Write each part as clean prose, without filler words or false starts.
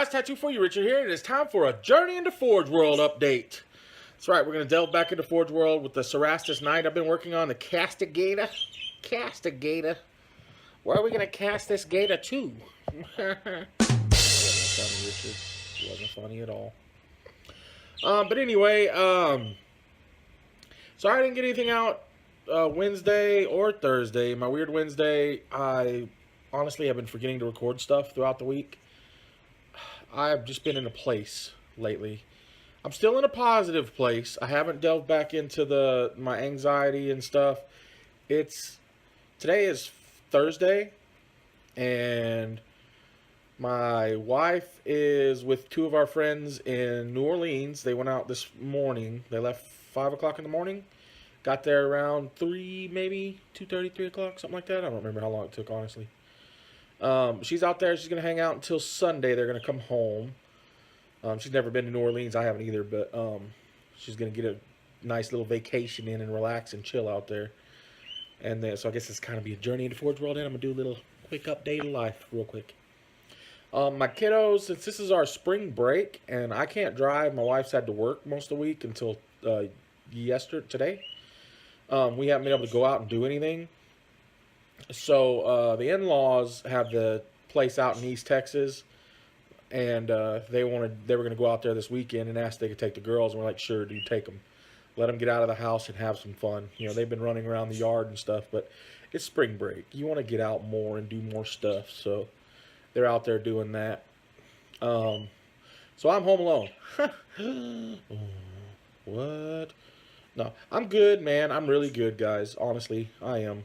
Last Tattoo for you, Richard here, and it's time for a Journey into Forgeworld update. That's right, we're going to delve back into Forgeworld with the Cerastus Knight. I've been working on the Castigator. Castigator. Where are we going to cast this gator to? It wasn't funny, Richard. It wasn't funny at all. But anyway, so I didn't get anything out Wednesday or Thursday. My weird Wednesday, I honestly have been forgetting to record stuff throughout the week. I've just been in a place lately. I'm still in a positive place. I haven't delved back into my anxiety and stuff. Today is Thursday, and my wife is with two of our friends in New Orleans. They went out this morning. They left 5 o'clock in the morning. Got there around 3, maybe 2:30, 3 o'clock, something like that. I don't remember how long it took, honestly. She's out there. She's going to hang out until Sunday. They're going to come home. She's never been to New Orleans. I haven't either, but she's going to get a nice little vacation in and relax and chill out there. And then, so I guess it's kind of be a journey into Forgeworld, and I'm going to do a little quick update of life real quick. My kiddos, since this is our spring break, and I can't drive, my wife's had to work most of the week until today. We haven't been able to go out and do anything. So the in-laws have the place out in East Texas, and they were going to go out there this weekend and asked if they could take the girls, and we're like, sure, dude, take them. Let them get out of the house and have some fun. You know, they've been running around the yard and stuff, but it's spring break. You want to get out more and do more stuff, so they're out there doing that. So I'm home alone. What? No, I'm good, man. I'm really good, guys. Honestly, I am.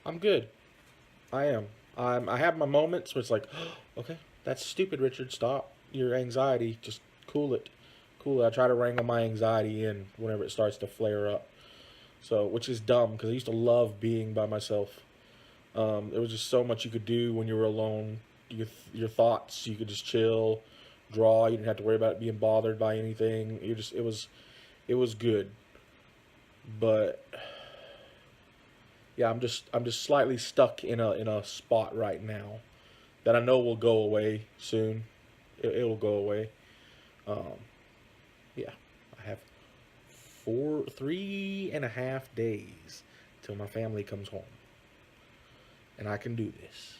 I'm good. I am. I have my moments where it's like, okay, that's stupid, Richard. Stop your anxiety. Just cool it. Cool it. I try to wrangle my anxiety in whenever it starts to flare up. So, which is dumb, because I used to love being by myself. There was just so much you could do when you were alone. Your thoughts, you could just chill, draw. You didn't have to worry about it being bothered by anything. It was good. But yeah, I'm just slightly stuck in a spot right now that I know will go away soon. It'll go away. Yeah, I have 3.5 days till my family comes home, and I can do this.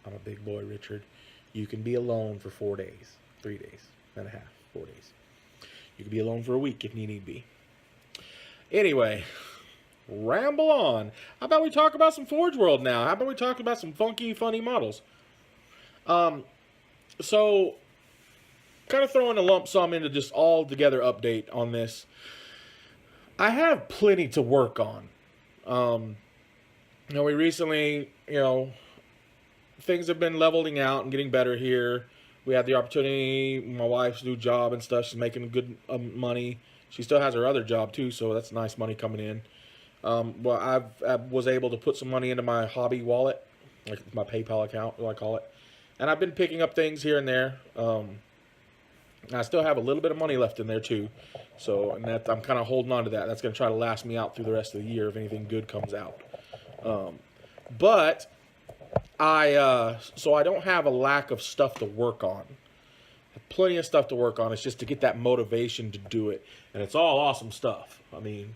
I'm a big boy, Richard. You can be alone for 4 days, 3 days and a half, 4 days. You can be alone for a week if need be. Anyway, ramble on. How about we talk about some Forgeworld now? How about we talk about some funky, funny models? So, kind of throwing a lump sum into just all together update on this. I have plenty to work on. We recently, things have been leveling out and getting better here. We had the opportunity, my wife's new job and stuff. She's making good money. She still has her other job too, so that's nice money coming in. Well, I was able to put some money into my hobby wallet, like my PayPal account, what I call it. And I've been picking up things here and there. I still have a little bit of money left in there too. So, and I'm kind of holding on to that. That's going to try to last me out through the rest of the year if anything good comes out. But so I don't have a lack of stuff to work on. I have plenty of stuff to work on. It's just to get that motivation to do it. And it's all awesome stuff. I mean,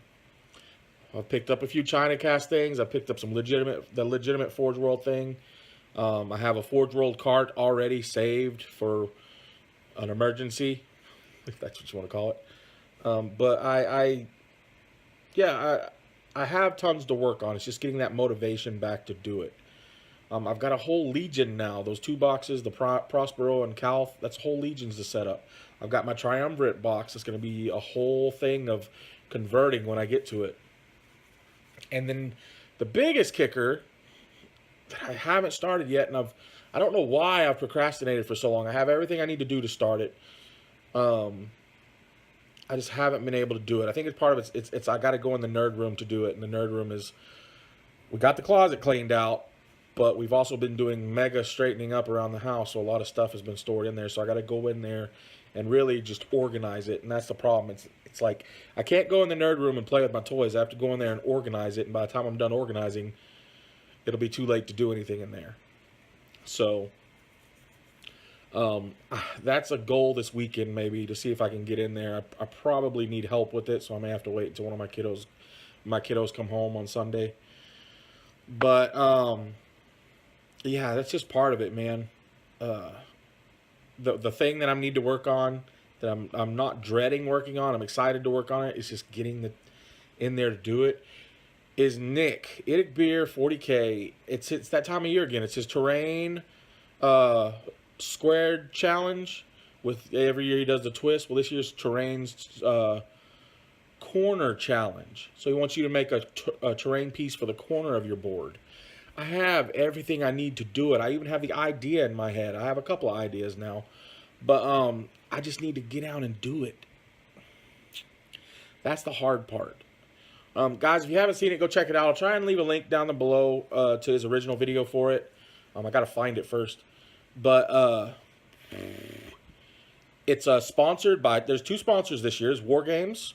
I've picked up a few China cast things. I picked up the legitimate Forgeworld thing. I have a Forgeworld cart already saved for an emergency, if that's what you want to call it. But I have tons to work on. It's just getting that motivation back to do it. I've got a whole Legion now. Those 2 boxes, the Prospero and Calth, that's whole Legions to set up. I've got my Triumvirate box. It's going to be a whole thing of converting when I get to it. And then the biggest kicker that I haven't started yet, and I don't know why I've procrastinated for so long. I have everything I need to do to start it. I just haven't been able to do it. I think it's part of it's I got to go in the nerd room to do it. And the nerd room is, we got the closet cleaned out, but we've also been doing mega straightening up around the house. So a lot of stuff has been stored in there. So I got to go in there and really just organize it. And that's the problem. It's like I can't go in the nerd room and play with my toys. I have to go in there and organize it. And by the time I'm done organizing, it'll be too late to do anything in there. So that's a goal this weekend, maybe, to see if I can get in there. I probably need help with it, so I may have to wait until one of my kiddos come home on Sunday. But yeah, that's just part of it, man. The thing that I need to work on, that I'm not dreading working on, I'm excited to work on it. It's just getting in there to do it. Is Nick Idic Beer 40K? It's that time of year again. It's his terrain squared challenge. With every year he does the twist. Well, this year's terrain's corner challenge. So he wants you to make a terrain piece for the corner of your board. I have everything I need to do it. I even have the idea in my head. I have a couple of ideas now, but I just need to get out and do it. That's the hard part. Guys, if you haven't seen it, go check it out. I'll try and leave a link down below to his original video for it. I got to find it first. But it's sponsored by, there's two sponsors this year. War Games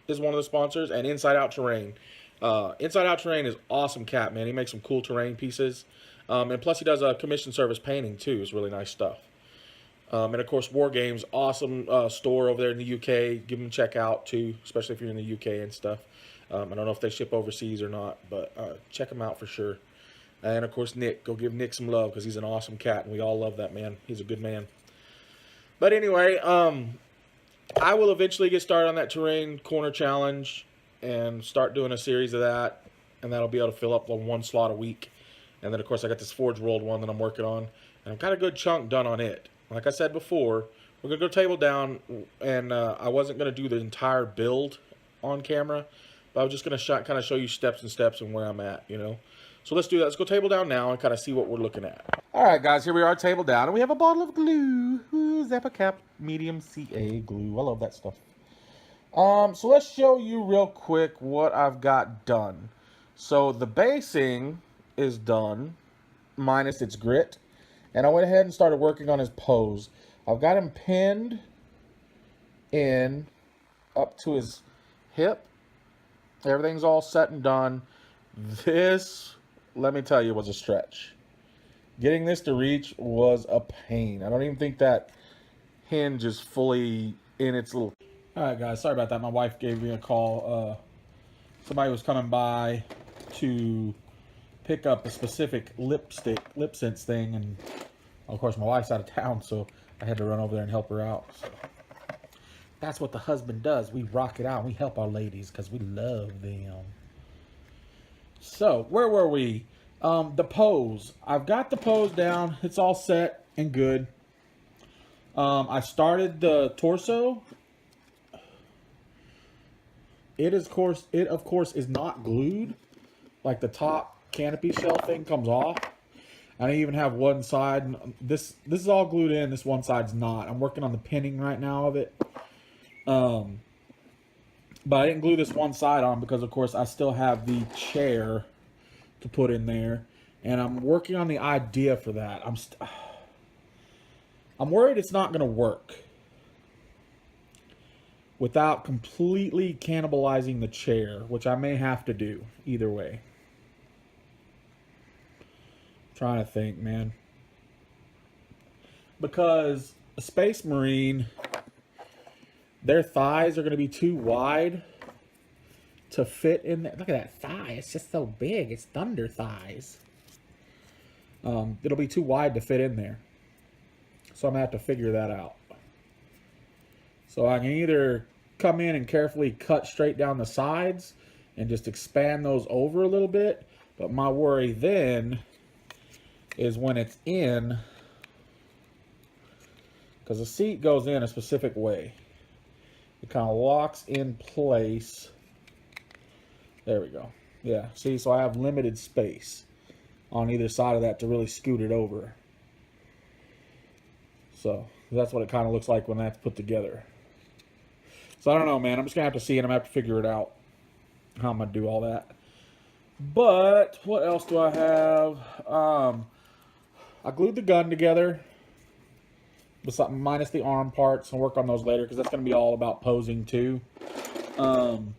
is one of the sponsors, and Inside Out Terrain. Inside Out Terrain is awesome cat, man. He makes some cool terrain pieces. And plus he does a commission service painting too. It's really nice stuff. And of course, War Games, awesome store over there in the UK. Give them a check out too, especially if you're in the UK and stuff. I don't know if they ship overseas or not, but check them out for sure. And of course, Nick. Go give Nick some love because he's an awesome cat, and we all love that man. He's a good man. But anyway, I will eventually get started on that terrain corner challenge and start doing a series of that, and that'll be able to fill up one slot a week. And then, of course, I got this Forgeworld one that I'm working on, and I've got a good chunk done on it. Like I said before, we're going to go table down, and I wasn't going to do the entire build on camera, but I was just going to kind of show you steps and where I'm at, you know. So let's do that. Let's go table down now and kind of see what we're looking at. All right, guys, here we are table down, and we have a bottle of glue. Ooh, Zappa Cap Medium CA glue. I love that stuff. So let's show you real quick what I've got done. So the basing is done, minus its grit. And I went ahead and started working on his pose. I've got him pinned in up to his hip. Everything's all set and done. This, let me tell you, was a stretch. Getting this to reach was a pain. I don't even think that hinge is fully in its little... Alright guys, sorry about that. My wife gave me a call. Somebody was coming by to pick up a specific lip sense thing, and of course my wife's out of town, so I had to run over there and help her out. So that's what the husband does. We rock it out. We help our ladies because we love them. So where were we? The pose. I've got the pose down. It's all set and good. I started the torso. It of course is not glued. Like the top canopy shell thing comes off. I even have one side. This is all glued in. This one side's not. I'm working on the pinning right now of it. But I didn't glue this one side on because, of course, I still have the chair to put in there, and I'm working on the idea for that. I'm worried it's not going to work without completely cannibalizing the chair, which I may have to do either way. I'm trying to think, man, because a Space Marine, their thighs are going to be too wide to fit in there. Look at that thigh. It's just so big. It's thunder thighs. It'll be too wide to fit in there. So I'm going to have to figure that out. So I can either come in and carefully cut straight down the sides and just expand those over a little bit. But my worry then is when it's in, because the seat goes in a specific way. It kind of locks in place. There we go. Yeah, see, so I have limited space on either side of that to really scoot it over. So that's what it kind of looks like when that's put together. So I don't know, man. I'm just going to have to see, and I'm going to have to figure it out how I'm going to do all that. But what else do I have? I glued the gun together. minus the arm parts. I'll work on those later because that's going to be all about posing too. And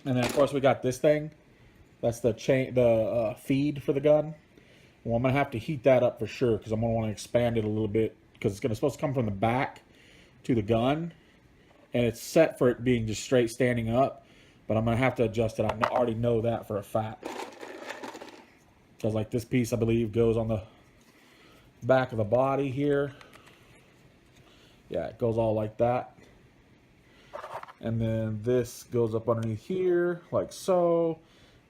then of course we got this thing. That's the feed for the gun. Well, I'm going to have to heat that up for sure because I'm going to want to expand it a little bit because it's supposed to come from the back to the gun. And it's set for it being just straight standing up. But I'm going to have to adjust it. I already know that for a fact. Because like this piece, I believe, goes on the back of the body here. Yeah, it goes all like that. And then this goes up underneath here, like so.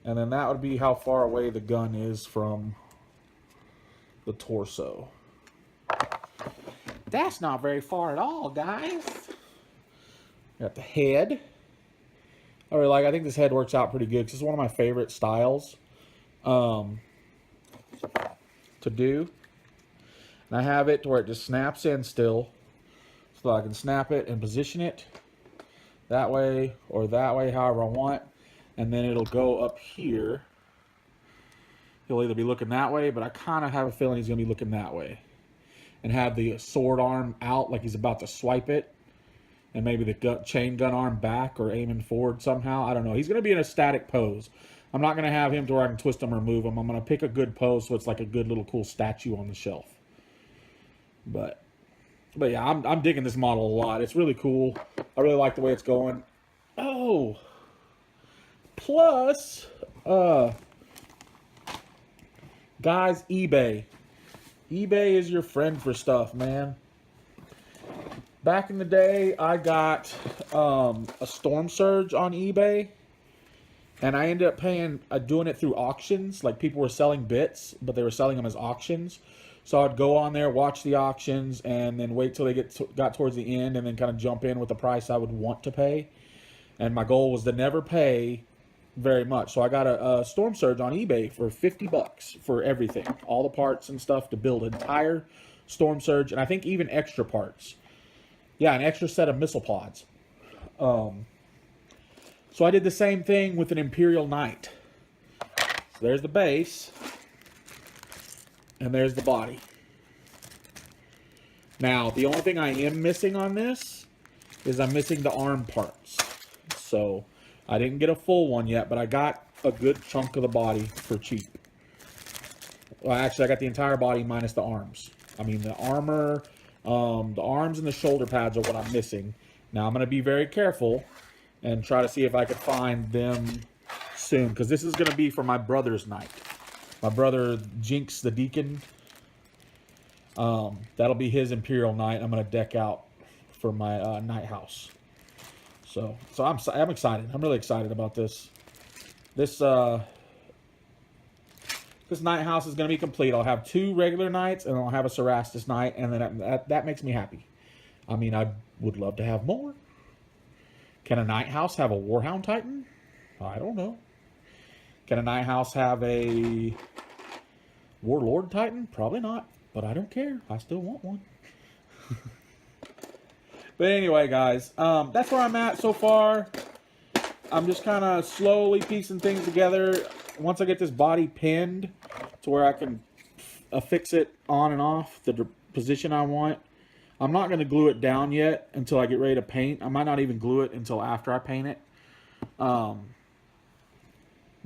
And then that would be how far away the gun is from the torso. That's not very far at all, guys. Got the head. I think this head works out pretty good because it's one of my favorite styles to do. And I have it to where it just snaps in still. So I can snap it and position it that way or that way, however I want. And then it'll go up here. He'll either be looking that way, but I kind of have a feeling he's going to be looking that way. And have the sword arm out like he's about to swipe it. And maybe the chain gun arm back or aiming forward somehow. I don't know. He's going to be in a static pose. I'm not going to have him to where I can twist him or move him. I'm going to pick a good pose so it's like a good little cool statue on the shelf. But yeah, I'm digging this model a lot. It's really cool. I really like the way it's going. Oh! Plus, guys, eBay. eBay is your friend for stuff, man. Back in the day, I got a Storm Surge on eBay. And I ended up doing it through auctions. Like, people were selling bits, but they were selling them as auctions. So I'd go on there, watch the auctions, and then wait till they got towards the end, and then kind of jump in with the price I would want to pay. And my goal was to never pay very much. So I got a Storm Surge on eBay for $50 for everything. All the parts and stuff to build an entire Storm Surge, and I think even extra parts. Yeah, an extra set of missile pods. So I did the same thing with an Imperial Knight. So there's the base. And there's the body. Now, the only thing I am missing on this is I'm missing the arm parts. So I didn't get a full one yet, but I got a good chunk of the body for cheap. Well, actually, I got the entire body minus the arms. I mean, the armor, the arms and the shoulder pads are what I'm missing. Now, I'm going to be very careful and try to see if I could find them soon, because this is going to be for my brother's knight. My brother, Jinx the Deacon. That'll be his Imperial Knight. I'm going to deck out for my Night House. So I'm excited. I'm really excited about this. This Night House is going to be complete. I'll have 2 regular knights, and I'll have a Cerastus Knight, and then that makes me happy. I mean, I would love to have more. Can a Night House have a Warhound Titan? I don't know. Can a Night House have a Warlord Titan? Probably not, but I don't care. I still want one. But anyway, guys, that's where I'm at so far. I'm just kind of slowly piecing things together. Once I get this body pinned to where I can affix it on and off the position I want. I'm not going to glue it down yet until I get ready to paint. I might not even glue it until after I paint it.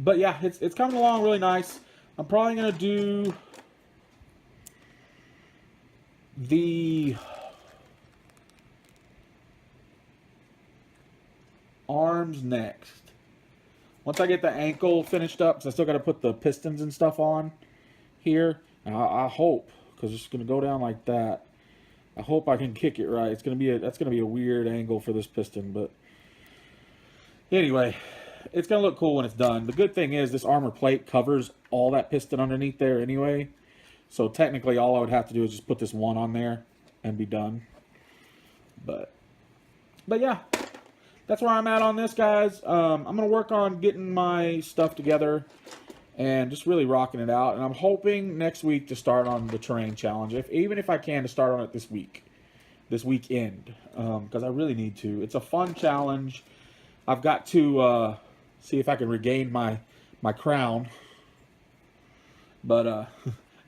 But yeah, it's coming along really nice. I'm probably going to do the arms next. Once I get the ankle finished up, because I still got to put the pistons and stuff on here. And I hope, because it's going to go down like that. I hope I can kick it right. That's going to be a weird angle for this piston, but anyway, it's going to look cool when it's done. The good thing is this armor plate covers all that piston underneath there anyway. So technically all I would have to do is just put this one on there and be done. But yeah, that's where I'm at on this, guys. I'm going to work on getting my stuff together and just really rocking it out. And I'm hoping next week to start on the terrain challenge, even if I can, to start on it this weekend, because I really need to. It's a fun challenge. I've got to see if I can regain my crown. But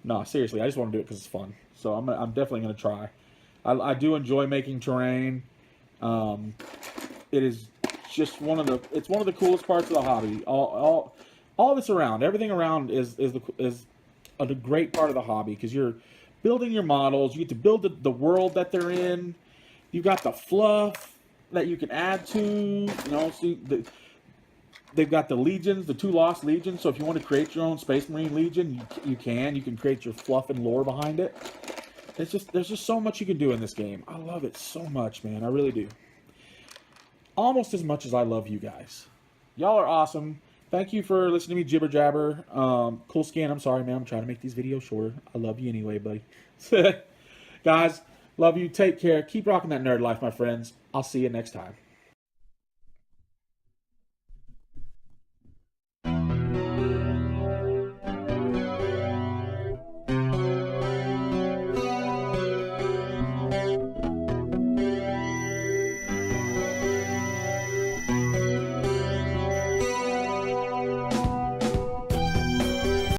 no, seriously, I just want to do it because it's fun. So I'm definitely going to try. I do enjoy making terrain. It is just one of the coolest parts of the hobby. All this around, everything around is a great part of the hobby because you're building your models. You get to build the world that they're in. You've got the fluff that you can add to. They've got the legions, the 2 lost legions. So if you want to create your own Space Marine Legion, you can. You can create your fluff and lore behind it. There's just so much you can do in this game. I love it so much, man. I really do. Almost as much as I love you guys. Y'all are awesome. Thank you for listening to me jibber jabber. Cool skin. I'm sorry, man. I'm trying to make these videos shorter. I love you anyway, buddy. Guys, love you. Take care. Keep rocking that nerd life, my friends. I'll see you next time.